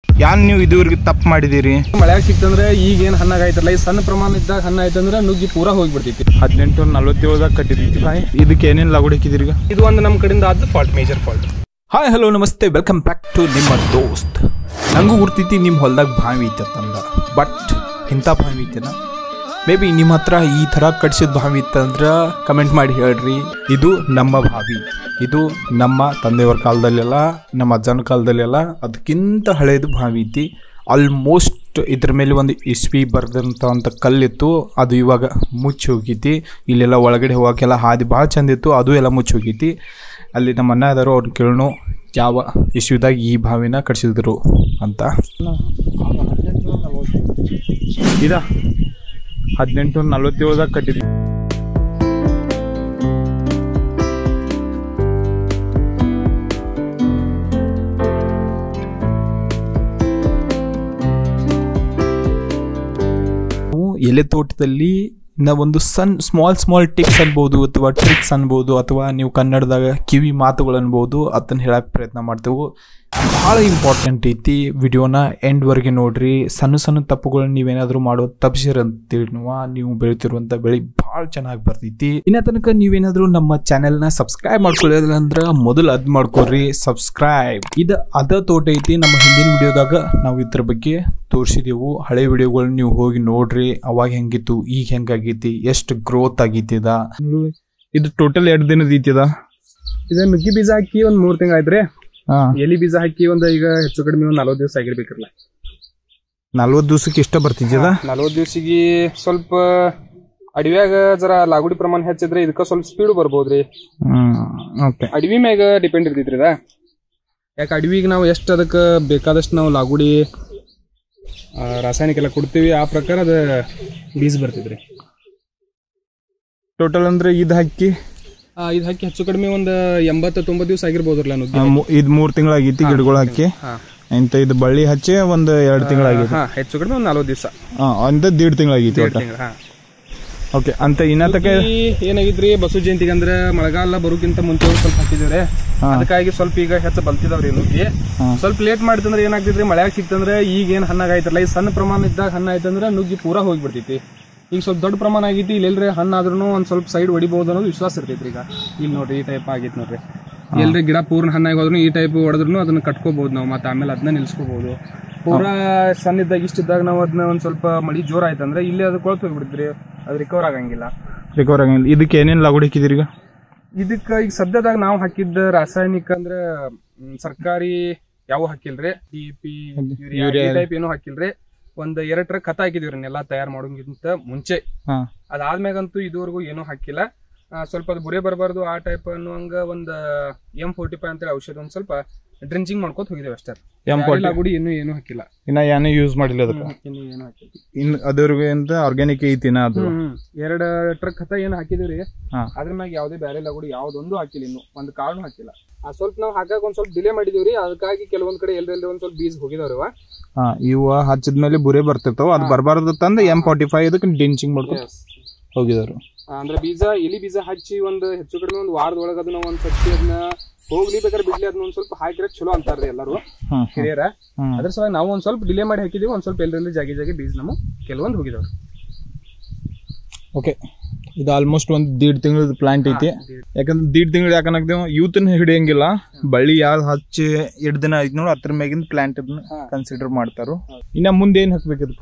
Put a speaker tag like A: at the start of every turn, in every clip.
A: ಯಾನ್ ನೀವು ಇದುವರೆಗೆ ತಪ್ಪು ಮಾಡಿದಿರಿ?
B: ಮಳೆಯಾಗ ಸಿಕ್ತಂದ್ರೆ ಈಗ ಏನು ಹಣ್ಣಾಗೈತಲ್ಲ, ಈ ಸಣ್ಣ ಪ್ರಮಾಣ ಇದ್ದಾಗ ಹಣ್ಣು ಆಯ್ತಂದ್ರೆ ನುಗ್ಗಿ ಪೂರಾ ಹೋಗಿಬಿಡ್ತೈತಿ.
A: 1847ದಾಗ ಕಟ್ಟಿದೈತಿ ಬಾಯ್. ಇದಕ್ಕೆ ಏನೇನು ಲಾಗುಡಿ ಹಾಕಿದಿರಿ?
B: ಇದು ಒಂದು ನಮ್ಮ ಕಡೆಯಿಂದ ಆದ fault, major fault.
C: Hi hello ನಮಸ್ತೆ, ವೆಲ್ಕಮ್ ಬ್ಯಾಕ್ ಟು ನಿಮ್ಮ ದೋಸ್ತ್. ನಂಗೂ ಗುರ್ತೈತಿ ನಿಮ್ಮ ಹೊಲ್ದಾಗ ಬಾವಿ ಐತೆ ಅಂತಂದ, ಬಟ್ ಇಂಥ ಬಾವಿ ಐತೆನ? ಮೇ ಬಿ ನಿಮ್ಮ ಹತ್ರ ಈ ಥರ ಕಟ್ಸಿದ ಬಾವಿ ಇತ್ತಂದ್ರೆ ಕಮೆಂಟ್ ಮಾಡಿ ಹೇಳ್ರಿ. ಇದು ನಮ್ಮ ಬಾವಿ, ಇದು ನಮ್ಮ ತಂದೆಯವ್ರ ಕಾಲದಲ್ಲೆಲ್ಲ, ನಮ್ಮ ಅಜ್ಜನ ಕಾಲದಲ್ಲೆಲ್ಲ ಅದಕ್ಕಿಂತ ಹಳೇದು ಬಾವಿ ಐತಿ. ಆಲ್ಮೋಸ್ಟ್ ಇದ್ರ ಮೇಲೆ ಒಂದು ಇಸ್ವಿ ಬರ್ದಂಥ ಕಲ್ಲಿತ್ತು, ಅದು ಇವಾಗ ಮುಚ್ಚಿ ಹೋಗೈತಿ. ಇಲ್ಲೆಲ್ಲ ಒಳಗಡೆ ಹೋಗೋಕ್ಕೆಲ್ಲ ಹಾದಿ ಭಾಳ ಚಂದ ಇತ್ತು, ಅದು ಎಲ್ಲ ಮುಚ್ಚಿ ಹೋಗೈತಿ. ಅಲ್ಲಿ ನಮ್ಮ ಅಣ್ಣ ಇದಾರು, ಅವ್ರನ್ನ ಕೇಳೋಣ ಯಾವ ಇಸ್ವಿದಾಗ ಈ ಬಾವಿನ ಕಟ್ಸಿದ್ರು ಅಂತ.
A: ಇದ 1847ದಾಗ ಕಟ್ಟಿದ್ವಿ.
C: ಎಲೆ ತೋಟದಲ್ಲಿ ನಾವು ಒಂದು ಸ್ಮಾಲ್ ಟಿಪ್ಸ್ ಅನ್ಬೋದು, ಅಥವಾ ಟ್ರಿಕ್ಸ್ ಅನ್ಬೋದು, ಅಥವಾ ನೀವು ಕನ್ನಡದಾಗ ಕಿವಿ ಮಾತುಗಳು ಅನ್ಬೋದು, ಅದನ್ನ ಹೇಳಕ್ಕೆ ಪ್ರಯತ್ನ ಮಾಡ್ತೇವೆ. ಭಾಳ ಇಂಪಾರ್ಟೆಂಟ್ ಐತಿ. ವಿಡಿಯೋನ ಎಂಡ್ವರೆಗೆ ನೋಡ್ರಿ. ಸಣ್ಣ ತಪ್ಪುಗಳನ್ನ ನೀವೇನಾದರೂ ಮಾಡೋದು ತಪ್ಪಿಸಿರಂತೇಳಿ ನೀವು ಬೆಳಿತಿರುವಂಥ ಬೆಳೆ ಭಾಳ ಚೆನ್ನಾಗಿ ಬರ್ತೈತಿ. ಇನ್ನ ತನಕ ನೀವೇನಾದರೂ ನಮ್ಮ ಚಾನೆಲ್ನ ಸಬ್ಸ್ಕ್ರೈಬ್ ಮಾಡ್ಕೊಳ್ಳೋದಿಲ್ಲ ಅಂದ್ರೆ ಮೊದಲು ಅದು ಮಾಡ್ಕೊಡ್ರಿ, ಸಬ್ಸ್ಕ್ರೈಬ್. ಇದು ಅದ ತೋಟ ಐತಿ. ನಮ್ಮ ಹಿಂದಿನ ವಿಡಿಯೋದಾಗ ನಾವು ಇದ್ರ ಬಗ್ಗೆ ತೋರಿಸಿದೆವು. ಹಳೆ ವಿಡಿಯೋಗಳನ್ನ ನೀವು ಹೋಗಿ ನೋಡ್ರಿ. ಅವಾಗ ಹೆಂಗಿತ್ತು, ಈಗ ಹೆಂಗಾಗೈತಿ, ಎಷ್ಟು ಗ್ರೋತ್ ಆಗೈತಿ.
A: ಇದು ಟೋಟಲ್ 2 ದಿನದ ಐತಿದ.
B: ಇದು ನುಗ್ಗಿ ಬೀಜ ಹಾಕಿ ಒಂದು 3 ತಿಂಗಳು ಆಯ್ತ್ರಿ. ಎಲಿ ಬೀಜ ಹಾಕಿ ಒಂದು ಈಗ ಹೆಚ್ಚು ಕಡಿಮೆ ಒಂದು 40 ದಿವಸ ಆಗಿರ್ಬೇಕಿರಲ್ಲ.
A: 40 ದಿವಸಕ್ಕೆ ಇಷ್ಟ ಬರ್ತಿದ್ದ.
B: 40 ದಿವಸಿಗೆ ಸ್ವಲ್ಪ ಅಡವ್ಯಾಗ ಜರ ಲಾಗುಡಿ ಪ್ರಮಾಣ ಹೆಚ್ಚಿದ್ರೆ ಇದಕ್ಕ ಸ್ವಲ್ಪ ಸ್ಪೀಡ್ ಬರ್ಬೋದ್ರಿ. ಅಡವಿ ಮ್ಯಾಗ ಡಿಪೆಂಡ್ ಇರ್ತೈತ್ರಿ ಅದ. ಯಾಕೆ ಅಡವಿಗೆ ನಾವು ಎಷ್ಟು ಅದಕ್ಕೆ ಬೇಕಾದಷ್ಟು ನಾವು ಲಾಗುಡಿ ರಾಸಾಯನಿಕ ಎಲ್ಲ ಕೊಡ್ತೀವಿ, ಆ ಪ್ರಕಾರ ಅದ ಬೀಜ ಬರ್ತೈತ್ರಿ.
A: ಟೋಟಲ್ ಅಂದ್ರೆ ಇದು ಹಾಕಿ
B: ಹೆಚ್ಚು ಕಡಿಮೆ ಒಂದು 80-90 ದಿವಸ ಆಗಿರ್ಬೋದ್ರಲ್ಲ.
A: ಇದು 3 ತಿಂಗಳಾಗೈತಿ ಗಿಡಗಳು ಹಾಕಿ. ಇಂತ ಇದು ಬಳ್ಳಿ ಹಚ್ಚಿ ಒಂದು 2 ತಿಂಗಳಾಗೈತಿ.
B: ಹೆಚ್ಚು ಕಡಿಮೆ ಒಂದು 40 ದಿವಸ
A: ಅಂತ 1.5 ತಿಂಗಳಾಗೈತಿ. ಓಕೆ. ಅಂತ ಇನ್ನತಕ
B: ಏನಾಗಿದ್ರಿ, ಬಸವ ಜಯಂತಿಗೆ ಅಂದ್ರೆ ಮಳೆಗಾಲ ಬರೋಕ್ಕಿಂತ ಮುಂಚೆ ಸ್ವಲ್ಪ ಹಾಕಿದಿವ್ರಿ. ಅದಕ್ಕಾಗಿ ಸ್ವಲ್ಪ ಈಗ ಹೆಚ್ಚು ಬಲ್ತಿದಾವ್ರಿ ನುಗ್ಗಿ. ಸ್ವಲ್ಪ ಲೇಟ್ ಮಾಡಿತಂದ್ರೆ ಏನಾಗ್ತಿದ್ರಿ, ಮಳೆಯಾಗ ಸಿಕ್ತಂದ್ರೆ ಈಗ ಏನ್ ಹಣ್ಣಾಗೈತಲ್ಲ, ಈ ಸಣ್ಣ ಪ್ರಮಾಣ ಇದ್ದಾಗ ಹಣ್ಣು ಆಯ್ತಂದ್ರೆ ನುಗ್ಗಿ ಪೂರಾ ಹೋಗಿಬಿಡ್ತೈತಿ. ಈಗ ಸ್ವಲ್ಪ ದೊಡ್ಡ ಪ್ರಮಾಣ ಆಗೈತಿ, ಇಲ್ಲೆಲ್ರಿ ಹಣ್ಣಾದ್ರೂ ಒಂದ್ ಸ್ವಲ್ಪ ಸೈಡ್ ಹೊಡಿಬಹುದು ಅನ್ನೋದು ವಿಶ್ವಾಸ ಇರ್ತೈತ್ರಿ. ಈಗ ಇಲ್ಲಿ ನೋಡ್ರಿ ಈ ಟೈಪ್ ಆಗೈತಿ ನೋಡ್ರಿ. ಎಲ್ರಿ ಗಿಡ ಪೂರ್ಣ ಹಣ್ಣಾಗಿ ಹೋದ್ರು ಈ ಟೈಪ್ ಹೊಡೆದ್ರು ಅದನ್ನ ಕಟ್ಕೋಬಹುದು ನಾವು, ಮತ್ತೆ ಆಮೇಲೆ ಅದನ್ನ ನಿಲ್ಸ್ಕೋಬಹುದು. ಪೂರಾ ಸಣ್ಣ ಇದ್ದಾಗ ಇಷ್ಟಿದ್ದಾಗ ನಾವು ಅದನ್ನ ಒಂದ್ ಸ್ವಲ್ಪ ಮಳಿ ಜೋರ್ ಆಯ್ತಂದ್ರೆ ಇಲ್ಲಿ ಅದು ಕೊಳ್ತು ಹೋಗ್ಬಿಡ್ತ್ರಿ, ಅದು ರಿಕವರ್ ಆಗಂಗಿಲ್ಲ.
A: ಇದಕ್ಕೆ ಏನೇನ್ ಲಾಗುಡಿ ಹಾಕಿದಿರಿ?
B: ಇದಕ್ಕ ಈಗ ಸದ್ಯದಾಗ ನಾವು ಹಾಕಿದ್ದ ರಾಸಾಯನಿಕ ಅಂದ್ರೆ ಸರ್ಕಾರಿ ಯಾವ ಹಾಕಿಲ್ರಿ. DAP, ಯೂರಿಯಾ ಟೈಪ್ ಏನು ಹಾಕಿಲ್ರಿ. ಒಂದ್ 2 ಟ್ರಕ್ ಖತ ಹಾಕಿದಿವ್ರಿ ನೆಲ್ಲ ತಯಾರು ಮಾಡೋಂಗಿಂತ ಮುಂಚೆ. ಅದಾದ್ಮ್ಯಾಗಂತೂ ಇದುವರೆಗೂ ಏನೂ ಹಾಕಿಲ್ಲ. ಸ್ವಲ್ಪ ಅದು ಬುರೆ ಬರಬಾರ್ದು ಆ ಟೈಪ್ ಅನ್ನುವಂಗ ಒಂದ್ M45 ಅಂತೇಳಿ ಔಷಧ ಒಂದ್ ಸ್ವಲ್ಪ ಡ್ರಿಂಚಿಂಗ್ ಮಾಡ್ಕೋತ ಹೋಗಿದ್ದೇವೆ ಅಷ್ಟೇ. ಲಾಗುಡಿ ಏನು ಹಾಕಿಲ್ಲ,
A: ಇನ್ನ ಏನು ಯೂಸ್ ಮಾಡಿಲ್ಲ ಅದಕ್ಕೆ.
B: ಏನು ಹಾಕಿಲ್ಲ
A: ಇನ್ ಅದ್ರಿಗೆ ಅಂತ ಆರ್ಗ್ಯಾನಿಕ್ ಐತಿನ ಅದು.
B: 2 ಟ್ರಕ್ ಖತ ಏನ್ ಹಾಕಿದಿವ್ರಿ, ಅದ್ರ ಮ್ಯಾಗ ಯಾವ್ದೇ ಬ್ಯಾರೆ ಲಾಗುಡಿ ಯಾವ್ದೊಂದು ಹಾಕಿಲ್ಲ, ಇನ್ನು ಒಂದ್ ಕಾಳು ಹಾಕಿಲ್ಲ. ಸ್ವಲ್ಪ ನಾವು ಹಾಕಾಕ ಒಂದ್ ಸ್ವಲ್ಪ ಡಿಲೇ ಮಾಡಿದಿವ್ರಿ. ಅದಕ್ಕಾಗಿ ಕೆಲವೊಂದ್ ಕಡೆ ಎಲ್ರಿ ಒಂದ್ ಸ್ವಲ್ಪ ಬೀಜ ಹೋಗಿದಾವ್ರವ.
A: ಇವ ಹಚ್ಚಿದ್ಮೇಲೆ ಬುರೆ ಬರ್ತಿರ್ತಾವ, ಅದ್ ಬರ್ಬಾರ್ದು ತಂದ M45 ಇದಕ್ಕೆ ಡಿಂಚಿಂಗ್ ಮಾಡ್ಕೊಂಡು ಹೋಗಿದಾರು.
B: ಅಂದ್ರೆ ಬೀಜ ಎಲಿ ಬೀಜ ಹಚ್ಚಿ ಒಂದ್ ಹೆಚ್ಚು ಕಡಿಮೆ ಒಂದ್ ವಾರದೊಳಗ ಅದನ್ನ ಒಂದ್ ಸತಿ ಅದನ್ನ ಹೋಗ್ಲಿ ಬೇಕಾದ್ರೆ ಬಿಡ್ಲಿ ಅದನ್ನ ಒಂದ್ ಸ್ವಲ್ಪ ಹಾಕಿದ್ರೆ ಚಲೋ ಅಂತಾರ್ರಿ ಎಲ್ಲಾರು ಹಿರಿಯರ. ಅದ್ರ ಸಲ ನಾವು ಒಂದ್ ಸ್ವಲ್ಪ ಡಿಲೇ ಮಾಡಿ ಹಾಕಿದೀವಿ. ಒಂದ್ ಸ್ವಲ್ಪ ಎಲ್ಲರಲ್ಲಿ ಜಾಗಿ ಬೀಜ ನಮ್ಮ ಕೆಲವೊಂದು ಹೋಗಿದಾವ್ರಿ.
A: ಓಕೆ. ಇದು ಆಲ್ಮೋಸ್ಟ್ ಒಂದ್ 1.5 ತಿಂಗಳದ ಪ್ಲಾಂಟ್ ಐತಿ. ಯಾಕಂದ್ರೆ 1.5 ತಿಂಗಳು ಯಾಕಂದ್ರೆ ಯೂತ್ನ ಹಿಡಿಯಂಗಿಲ್ಲ, ಬಳ್ಳಿ ಯಾವ್ದು ಹಚ್ಚಿ 2 ದಿನ ಆಯ್ತು ನೋಡಿ ಅದ್ರ ಮ್ಯಾಗಿನ ಪ್ಲಾಂಟ್ ಕನ್ಸಿಡರ್ ಮಾಡ್ತಾರು. ಇನ್ನ ಮುಂದೆ ಏನ್ ಹಾಕ್ಬೇಕಿದ್ರು?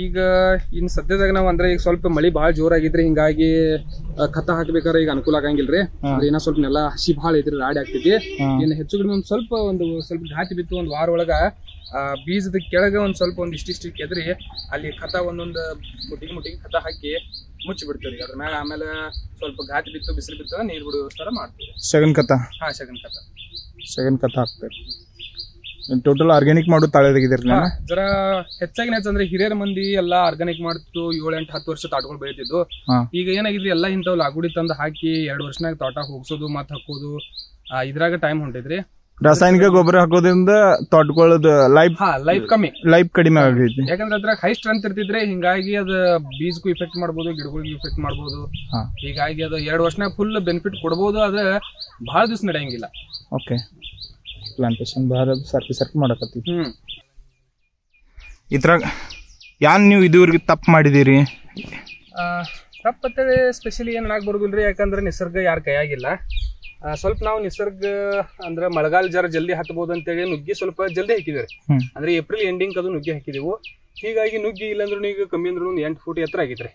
B: ಈಗ ಇನ್ ಸದ್ಯದಾಗ ನಾವ್ ಅಂದ್ರೆ ಈಗ ಸ್ವಲ್ಪ ಮಳಿ ಬಾಳ ಜೋರಾಗಿದ್ರಿ, ಹಿಂಗಾಗಿ ಖತ ಹಾಕ್ಬೇಕಾದ್ರೆ ಈಗ ಅನುಕೂಲ ಆಗಂಗಿಲ್ರಿ. ಇನ್ನ ಸ್ವಲ್ಪ ನೆಲ ಹಸಿ ಭಾಳ ಐತ್ರಿ, ರಾಡಿ ಆಗ್ತೈತಿ. ಇನ್ನು ಹೆಚ್ಚು ಕಡಿಮೆ ಒಂದ್ ಸ್ವಲ್ಪ ಘಾಟಿ ಬಿತ್ತು ಒಂದ್ ವಾರ ಒಳಗ ಬೀಜದ ಕೆಳಗ ಒಂದ್ ಸ್ವಲ್ಪ ಇಷ್ಟಿಷ್ಟು ಕೆದ್ರಿ ಅಲ್ಲಿ ಖತ ಒಂದೊಂದು ಮುಟ್ಟಿಗೆ ಖತ ಹಾಕಿ ಮುಚ್ಚಿ ಬಿಡ್ತೀವಿ. ಅದ್ರ ಮ್ಯಾಗ ಆಮೇಲೆ ಸ್ವಲ್ಪ ಘಾಟಿ ಬಿತ್ತು, ಬಿಸಿಲು ಬಿತ್ತು, ನೀರ್ ಬಿಡುವ ವ್ಯವಸ್ಥೆ ಮಾಡ್ತೀವಿ.
A: ಸಗನ್ ಖತ ಹಾಕ್ತಾರೆ. ಟೋಟಲ್ ಆರ್ಗ್ಯಾನಿಕ್ ಮಾಡೋದು ತಾಳೆದಾಗಿದ್ರಿ.
B: ಜರ ಹೆಚ್ಚಾಗಿ ಅಂದ್ರೆ ಹಿರಿಯರ ಮಂದಿ ಎಲ್ಲಾ ಆರ್ಗ್ಯಾನಿಕ್ ಮಾಡ್ತು 7-8-10 ವರ್ಷ ತಾಟ್ಗಳು ಬೆಳಿತಿದ್ದು. ಈಗ ಏನಾಗಿದ್ರಿ ಎಲ್ಲಾ ಇಂಥವ್ ಲಾಗುಡಿ ತಂದು ಹಾಕಿ 2 ವರ್ಷನಾಗ ತೋಟ ಹೋಗ್ಸೋದು ಮತ್ ಹಾಕೋದು, ಇದ್ರಾಗ ಟೈಮ್ ಹೊಂಟಿದ್ರಿ.
A: ರಾಸಾಯನಿಕ ಗೊಬ್ಬರ ಹಾಕೋದ್ರಿಂದ ತೋಟಗಳದ ಲೈಫ್ ಕಡಿಮೆ ಆಗೈತಿ.
B: ಯಾಕಂದ್ರೆ ಅದ್ರಾಗ ಹೈ ಸ್ಟ್ರೆಂತ್ ಇರ್ತಿದ್ರೆ, ಹಿಂಗಾಗಿ ಅದ ಬೀಜಕ್ಕೂ ಇಫೆಕ್ಟ್ ಮಾಡ್ಬೋದು, ಗಿಡಗಳಿಗೂ ಇಫೆಕ್ಟ್ ಮಾಡ್ಬೋದು. ಹೀಗಾಗಿ ಅದು 2 ವರ್ಷನಾಗ ಫುಲ್ ಬೆನಿಫಿಟ್ ಕೊಡ್ಬೋದು, ಅದ ಬಹಳ ದಿವಸ ನಡೆಯಂಗಿಲ್ಲ.
A: ಓಕೆ. ಪ್ಲಾಂಟೇಶನ್ ಭಾಳ ಸರ್ಕಿ ಮಾಡಕತ್ತಿ. ಇದ್ರಾಗ ಯಾನ್ ನೀವು ಇದುವರೆಗೆ ತಪ್ಪು ಮಾಡಿದಿರಿ?
B: ತಪ್ಪತ್ತೇಳಿ ಸ್ಪೆಷಲಿ ಏನು ಬರೋದಿಲ್ರಿ, ಯಾಕಂದ್ರೆ ನಿಸರ್ಗ ಯಾರ ಕೈಯಾಗಿಲ್ಲ. ಸ್ವಲ್ಪ ನಾವು ನಿಸರ್ಗ ಅಂದ್ರೆ ಮಳೆಗಾಲ ಜರ ಜಲ್ದಿ ಹತ್ಬಹುದು ಅಂತೇಳಿ ನುಗ್ಗಿ ಸ್ವಲ್ಪ ಜಲ್ದಿ ಹಾಕಿದೇವ್ರಿ. ಅಂದ್ರೆ ಏಪ್ರಿಲ್ ಎಂಡಿಂಗ್ ಅದು ನುಗ್ಗಿ ಹಾಕಿದೆವು. ಹೀಗಾಗಿ ನುಗ್ಗಿ ಇಲ್ಲಾಂದ್ರೂ ಈಗ ಕಮ್ಮಿ ಅಂದ್ರೂ 8 ಫೂಟ್ ಎತ್ತರ ಆಗೈತ್ರಿ.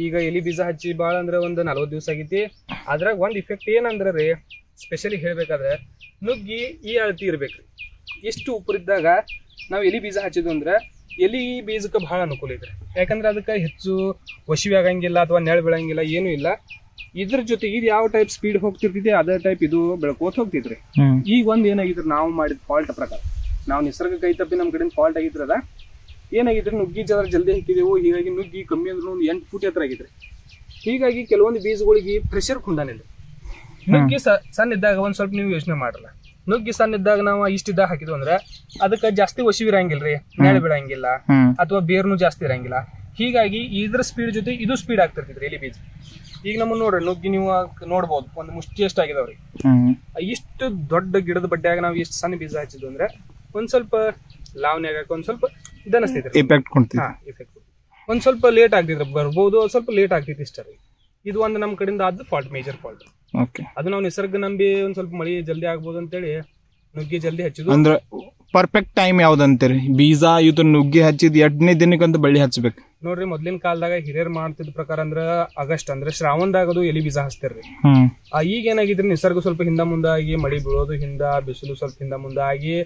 B: ಈಗ ಎಲಿ ಬೀಜ ಹಚ್ಚಿ ಭಾಳ ಅಂದ್ರೆ ಒಂದು 40 ದಿವಸ ಆಗೈತಿ. ಅದ್ರಾಗ ಒಂದ್ ಇಫೆಕ್ಟ್ ಏನಂದ್ರೆ ರೀ, ಸ್ಪೆಷಲಿ ಹೇಳ್ಬೇಕಾದ್ರೆ ನುಗ್ಗಿ ಈ ಅಳತಿ ಇರ್ಬೇಕ್ರಿ. ಇಷ್ಟು ಉಪ್ಪರಿದ್ದಾಗ ನಾವು ಎಲಿ ಬೀಜ ಹಚ್ಚಿದ್ವು ಅಂದ್ರೆ ಎಲಿ ಬೀಜಕ್ಕೆ ಬಹಳ ಅನುಕೂಲ ಐತ್ರಿ. ಯಾಕಂದ್ರೆ ಅದಕ್ಕೆ ಹೆಚ್ಚು ವಶಿವಿ ಆಗಂಗಿಲ್ಲ ಅಥವಾ ನೆಳ ಬೀಳಂಗಿಲ್ಲ, ಏನೂ ಇಲ್ಲ. ಇದ್ರ ಜೊತೆಗೆ ಇದು ಯಾವ ಟೈಪ್ ಸ್ಪೀಡ್ ಹೋಗ್ತಿರ್ತೈತಿ ಅದೇ ಟೈಪ್ ಇದು ಬೆಳ್ಕೋತ ಹೋಗ್ತೈತ್ರಿ. ಈಗ ಒಂದ್ ಏನಾಗಿದ್ರಿ, ನಾವು ಮಾಡಿದ ಫಾಲ್ಟ್ ಪ್ರಕಾರ ನಾವು ನಿಸರ್ಗ ಕೈ ತಪ್ಪಿ ನಮ್ ಕಡೆಯಿಂದ ಫಾಲ್ಟ್ ಆಗಿದ್ರ ಅದ ಏನಾಗಿದ್ರಿ, ನುಗ್ಗಿ ಜರ ಜಲ್ದಿ ಹಾಕಿದೆವು. ಹೀಗಾಗಿ ನುಗ್ಗಿ ಕಮ್ಮಿ ಅಂದ್ರೆ ಒಂದು 8 ಫೂಟ್ ಎತ್ತರ ಆಗಿದ್ರಿ. ಹೀಗಾಗಿ ಕೆಲವೊಂದು ಬೀಜಗಳಿಗೆ ಪ್ರೆಷರ್ ಕುಂದಾನಿಲ್ಲ. ನುಗ್ಗಿ ಸಣ್ಣ ಇದ್ದಾಗ ಒಂದ್ ಸ್ವಲ್ಪ ನೀವು ಯೋಚನೆ ಮಾಡಲ್ಲ, ನುಗ್ಗಿ ಸಣ್ಣ ಇದ್ದಾಗ ನಾವು ಇಷ್ಟಿದ್ದಾಗ ಹಾಕಿದ್ವು ಅಂದ್ರೆ ಅದಕ್ಕೆ ಜಾಸ್ತಿ ವಶಿವಿ ಇರಂಗಿಲ್ರಿ, ನೆಳ ಬೀಳಂಗಿಲ್ಲ ಅಥವಾ ಬೇರ್ನು ಜಾಸ್ತಿ ಇರಂಗಿಲ್ಲ. ಹೀಗಾಗಿ ಇದ್ರ ಸ್ಪೀಡ್ ಜೊತೆ ಇದು ಸ್ಪೀಡ್ ಆಗ್ತಿರ್ತೈತ್ರಿ ಎಲಿ ಬೀಜ. ಈಗ ನಮ್ಮ ನೋಡ್ರಿ ನುಗ್ಗಿ ನೀವು ನೋಡ್ಬೋದು ಒಂದು ಮುಷ್ಟಿ ಎಷ್ಟು ಆಗಿದಾವ್ರಿ. ಇಷ್ಟು ದೊಡ್ಡ ಗಿಡದ ಬಡ್ಡ್ಯಾಗ ನಾವು ಎಷ್ಟು ಸಣ್ಣ ಬೀಜ ಹಚ್ಚಿದ್ವು ಅಂದ್ರೆ ಒಂದ್ ಸ್ವಲ್ಪ ಲಾವಣಿ ಆಗಕ್ಕೆ ಒಂದ್ ಸ್ವಲ್ಪ ಇದನ್ನಿಸ್ತೈತ್ರಿ, ಇಫೆಕ್ಟ್ ಒಂದ್ ಸ್ವಲ್ಪ ಲೇಟ್ ಆಗ್ತಿದ್ರಿ ಬರ್ಬೋದು, ಒಂದ್ ಸ್ವಲ್ಪ ಲೇಟ್ ಆಗ್ತೈತಿ ಇಷ್ಟ ರೀ. ಇದು ಒಂದು ನಮ್ ಕಡೆಯಿಂದ ಆದ ಫಾಲ್ಟ್, ಮೇಜರ್ ಫಾಲ್ಟ್. ಅದು ನಾವು ನಿಸರ್ಗ ನಂಬಿ ಒಂದ್ ಸ್ವಲ್ಪ ಮಳಿ ಜಲ್ದಿ ಆಗ್ಬೋದು ಅಂತೇಳಿ ನುಗ್ಗಿ ಜಲ್ದಿ ಹಚ್ಚಿದ್ವು.
A: ಅಂದ್ರೆ ಪರ್ಫೆಕ್ಟ್ ಟೈಮ್ ಯಾವ್ದಂತೀರಿ? ಬೀಜ ಇವತ್ತು ನುಗ್ಗಿ ಹಚ್ಚಿದ್ 2ನೇ ದಿನಕ್ಕಂತ ಬಳ್ಳಿ ಹಚ್ಬೇಕು
B: ನೋಡ್ರಿ. ಮೊದ್ಲಿನ ಕಾಲದಾಗ ಹಿರಿಯರ್ ಮಾಡ್ತಿದ್ ಪ್ರಕಾರ ಅಂದ್ರ ಆಗಸ್ಟ್ ಅಂದ್ರೆ ಶ್ರಾವಣದಾಗದು ಎಲಿ ಬೀಜ ಹಚ್ತಾರ್ರಿ. ಈಗ ಏನಾಗಿದ್ರಿ, ನಿಸರ್ಗ ಸ್ವಲ್ಪ ಹಿಂದ ಮುಂದಾಗಿ ಮಳಿ ಬೀಳೋದು ಹಿಂದ, ಬಿಸಿಲು ಸ್ವಲ್ಪ ಹಿಂದ ಮುಂದಾಗಿ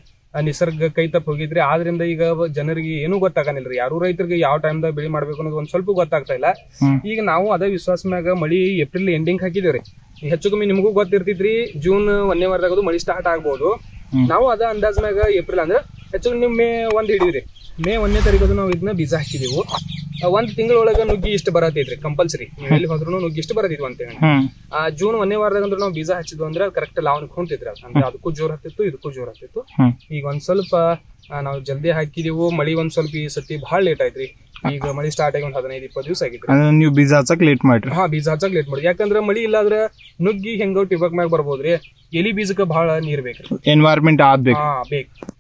B: ನಿಸರ್ಗ ಕೈ ತಪ್ಪ ಹೋಗಿದ್ರಿ. ಆದ್ರಿಂದ ಈಗ ಜನರಿಗೆ ಏನೂ ಗೊತ್ತಾಗನಿಲ್ರಿ, ಯಾರು ರೈತರಿಗೆ ಯಾವ ಟೈಮ್ದಾಗ ಬೆಳಿ ಮಾಡ್ಬೇಕು ಅನ್ನೋದು ಒಂದ್ ಸ್ವಲ್ಪ ಗೊತ್ತಾಗ್ತಾ ಇಲ್ಲ. ಈಗ ನಾವು ಅದೇ ವಿಶ್ವಾಸ ಮ್ಯಾಗ ಮಳಿ ಏಪ್ರಿಲ್ ಎಂಡಿಂಗ್ ಹಾಕಿದೇವ್ರಿ. ಹೆಚ್ಚು ಕಮ್ಮಿ ನಿಮಗೂ ಗೊತ್ತಿರ್ತೈತ್ರಿ, ಜೂನ್ 1ನೇ ವಾರದಾಗ ಮಳಿ ಸ್ಟಾರ್ಟ್ ಆಗ್ಬಹುದು. ನಾವು ಅದ ಅಂದಾಜ್ ಮ್ಯಾಗ ಏಪ್ರಿಲ್ ಅಂದ್ರೆ ಹೆಚ್ಚು ನೀವು ಮೇ 1 ಹಿಡಿದ್ರಿ. ಮೇ 1ನೇ ತಾರೀಕು ನಾವು ಇದನ್ನ ಬೀಜ ಹಾಕಿದೆವು. 1 ತಿಂಗಳೊಳಗ ನುಗ್ಗಿ ಇಷ್ಟು ಬರತೈತ್ರಿ ಕಂಪಲ್ಸರಿ. ನೀವು ಎಲ್ಲಿ ಹೋದ್ರು ನುಗ್ಗಿ ಇಷ್ಟು ಬರತೈತಿ ಅಂತ ಹೇಳಿ. ಜೂನ್ 1ನೇ ವಾರದಾಗ ಅಂದ್ರೆ ನಾವು ಬೀಜ ಹಚ್ಚಿದ್ವು ಅಂದ್ರೆ ಕರೆಕ್ಟ್ ಲಾವಣಿ ಹೊಂಟಿದ್ರಿ. ಅಂದ್ರೆ ಅದಕ್ಕೂ ಜೋರ್ ಹತ್ತಿತ್ತು, ಇದಕ್ಕೂ ಜೋರ್ ಹತ್ತಿತ್ತು. ಈಗ ಒಂದ್ ಸ್ವಲ್ಪ ನಾವು ಜಲ್ದಿ ಹಾಕಿದೆವು. ಮಳಿ ಒಂದ್ ಸ್ವಲ್ಪ ಈ ಸತಿ ಬಹಳ ಲೇಟ್ ಆಯ್ತ್ರಿ. ಈಗ ಮಳಿ ಸ್ಟಾರ್ಟ್ ಆಗಿ ಒಂದ್ 15-20 ದಿವಸ ಆಗಿತ್ತು.
A: ನೀವು ಬೀಜ ಹಚ್ಚಕ್ ಲೇಟ್ ಮಾಡ್ರಿ?
B: ಬೀಜ ಹಚ್ಚಕ್ ಲೇಟ್ ಮಾಡಿ. ಯಾಕಂದ್ರೆ ಮಳಿ ಇಲ್ಲಾಂದ್ರೆ ನುಗ್ಗಿ ಹೆಂಗೋ ಟಿಬಕ್ ಮ್ಯಾಗ ಬರ್ಬೋದ್ರಿ. ಎಲಿ ಬೀಜಕ್ಕೆ ಬಹಳ ನೀರ್ ಬೇಕ್ರಿ,
A: ಎನ್ವೈರ್ಮೆಂಟ್ ಬೇಕು,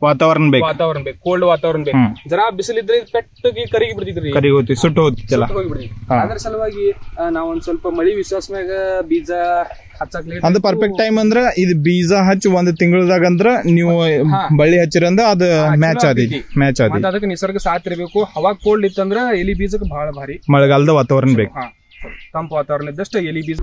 A: ವಾತಾವರಣ ಬೇಕು,
B: ಕೋಲ್ಡ್ ವಾತಾವರಣ ಬೇಕು. ಜರಾ ಬಿಸಿಲಿದ್ರೆ ಪೆಟ್ಟಿಗೆ ಕರಿಗಿ ಬಿಡ್ತಿದ್ರಿ,
A: ಸುಟ್ಟು ಹೋಗ್ತಿಲ್ಲ.
B: ಅದ್ರ ಸಲುವಾಗಿ ನಾವ್ ಒಂದ್ ಸ್ವಲ್ಪ ಮಳಿ ವಿಶ್ವಾಸ ಮ್ಯಾಗ ಬೀಜ ಹಚ್ಚಕ್ ಲೇಟ್.
A: ಅದು ಪರ್ಫೆಕ್ಟ್ ಟೈಮ್ ಅಂದ್ರ ಇದು ಬೀಜ ಹಚ್ಚಿ 1 ತಿಂಗಳದಾಗ ಅಂದ್ರ ನೀವು ಬಳ್ಳಿ ಹಚ್ಚಿರಂದ್ರ ಅದು ಮ್ಯಾಚ್ ಆದೈತಿ.
B: ಅದಕ್ಕೆ ನಿಸರ್ಗ ಸಾಥ್ ಇರಬೇಕು. ಹವಾ ಕೋಲ್ಡ್ ಇತ್ತಂದ್ರ ಎಲಿ ಬೀಜಕ್ಕೆ ಬಹಳ ಭಾರಿ.
A: ಮಳೆಗಾಲದ ವಾತಾವರಣ ಬೇಕು,
B: ತಂಪು ವಾತಾವರಣ ಇದ್ದಷ್ಟು ಎಲಿ ಬೀಜ